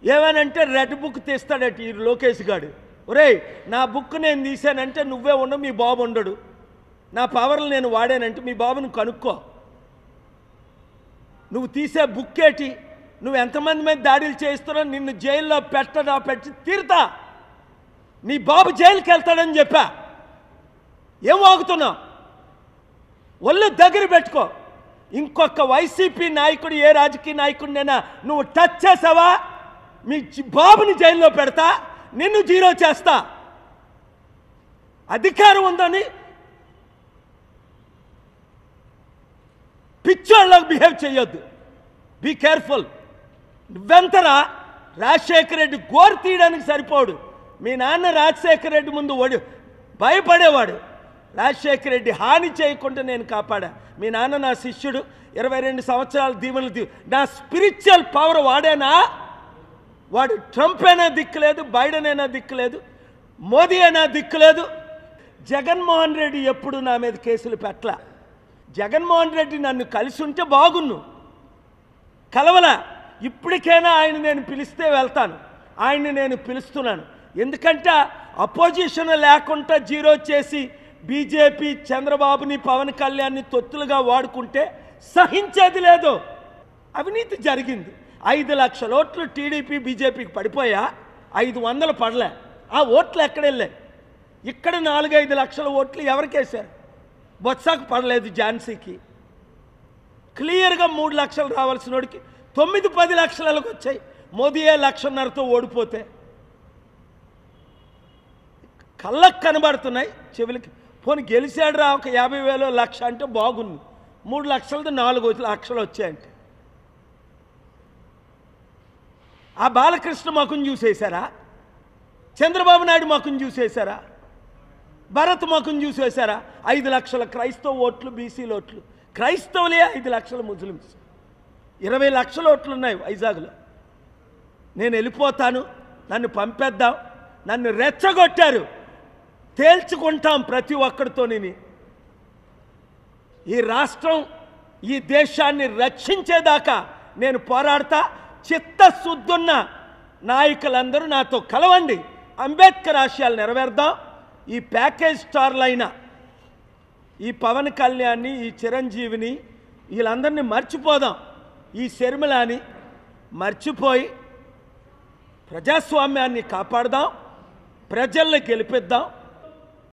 ఏమనంటే red book తీస్తాడట ఈ లోకేష్ గాడు. ఒరేయ్, నా బుక్ నేను తీశానంటే నువ్వే ఉండవు, మీ బాబు ఉండడు. నా పవర్లు నేను వాడానంటే మీ బాబుని కనుక్కో. నువ్వు తీసే బుక్ ఏంటి? నువ్వు ఎంతమంది మీద దాడులు చేస్తున్నావు? నిన్ను జైల్లో పెట్టి తీరుతా. నీ బాబు జైలుకి వెళ్తాడని చెప్పా. ఏం వాగుతున్నావు? ఒళ్ళు దగ్గర పెట్టుకో. ఇంకొక వైసీపీ నాయకుడు, ఏ రాజకీయ నాయకుడినైనా నువ్వు టచ్ చేసావా, మీ బాబుని జైల్లో పెడతా, నిన్ను జీరో చేస్తా. అధికారం ఉందని పిచ్చోళ్ళకి బిహేవ్ చేయొద్దు. Be careful. నువ్వెంతరా? రాజశేఖర రెడ్డి గోరు తీయడానికి సరిపోడు. మీ నాన్న రాజశేఖర రెడ్డి ముందు భయపడేవాడు. రాజశేఖర రెడ్డి హాని చేయకుండా నేను కాపాడా. మీ నాన్న నా శిష్యుడు, 22 సంవత్సరాల దీవెనలు. నా స్పిరిచువల్ పవర్ వాడేనా? వాడు ట్రంప్ అయినా దిక్కులేదు, బైడెన్ అయినా దిక్కులేదు, మోదీ అయినా దిక్కులేదు. జగన్మోహన్ రెడ్డి ఎప్పుడు నా మీద కేసులు పెట్టలా. జగన్మోహన్ రెడ్డి నన్ను కలిసి ఉంటే బాగున్ను, కలవలా. ఇప్పటికైనా ఆయన నేను పిలిస్తే వెళ్తాను. ఆయన్ని నేను పిలుస్తున్నాను. ఎందుకంటే అపోజిషన్ లేకుండా జీరో చేసి బీజేపీ చంద్రబాబుని, పవన్ కళ్యాణ్ని తొత్తులుగా వాడుకుంటే సహించేది లేదు. అవినీతి జరిగింది. 5 లక్షల ఓట్లు టీడీపీ బీజేపీకి పడిపోయా, 500 పడలే. ఆ ఓట్లు ఎక్కడెళ్ళాయి? ఇక్కడ 4-5 లక్షల ఓట్లు ఎవరికేశారు? బొత్సకు పడలేదు, ఝాన్సీకి. క్లియర్గా 3 లక్షలు రావాల్సిన వాడికి 9-10 లక్షలకు వచ్చాయి. మోదీయే 1,500,000తో ఓడిపోతే కళ్ళకు కనబడుతున్నాయి, చెవులకి. పోనీ గెలిచాడు రా, ఒక 50,000 లక్ష అంటే బాగుంది. 3 లక్షలతో 4 లక్షలు వచ్చాయంటే ఆ బాలకృష్ణ ముఖం చూసేశారా? చంద్రబాబు నాయుడు ముఖం చూసేశారా? భరత్ ముఖం చూసేశారా? 5 లక్షల క్రైస్తవ ఓట్లు, బీసీల ఓట్లు. క్రైస్తవులే 5 లక్షల ముస్లిమ్స్. 20 లక్షల ఓట్లు ఉన్నాయి వైజాగ్లో. నేను వెళ్ళిపోతాను, నన్ను పంపేద్దాం, నన్ను రెచ్చగొట్టారు, తేల్చుకుంటాం ప్రతి ఒక్కరితోని. ఈ రాష్ట్రం, ఈ దేశాన్ని రక్షించేదాకా నేను పోరాడతా. చిత్తశుద్ధున్న నాయకులందరూ నాతో కలవండి. అంబేద్కర్ ఆశయాలు నెరవేర్దాం. ఈ ప్యాకేజ్ స్టార్లైన ఈ పవన్ కళ్యాణ్ని, ఈ చిరంజీవిని, వీళ్ళందరినీ మర్చిపోదాం. ఈ శర్మిలాని మర్చిపోయి ప్రజాస్వామ్యాన్ని కాపాడదాం, ప్రజల్ని గెలిపిద్దాం.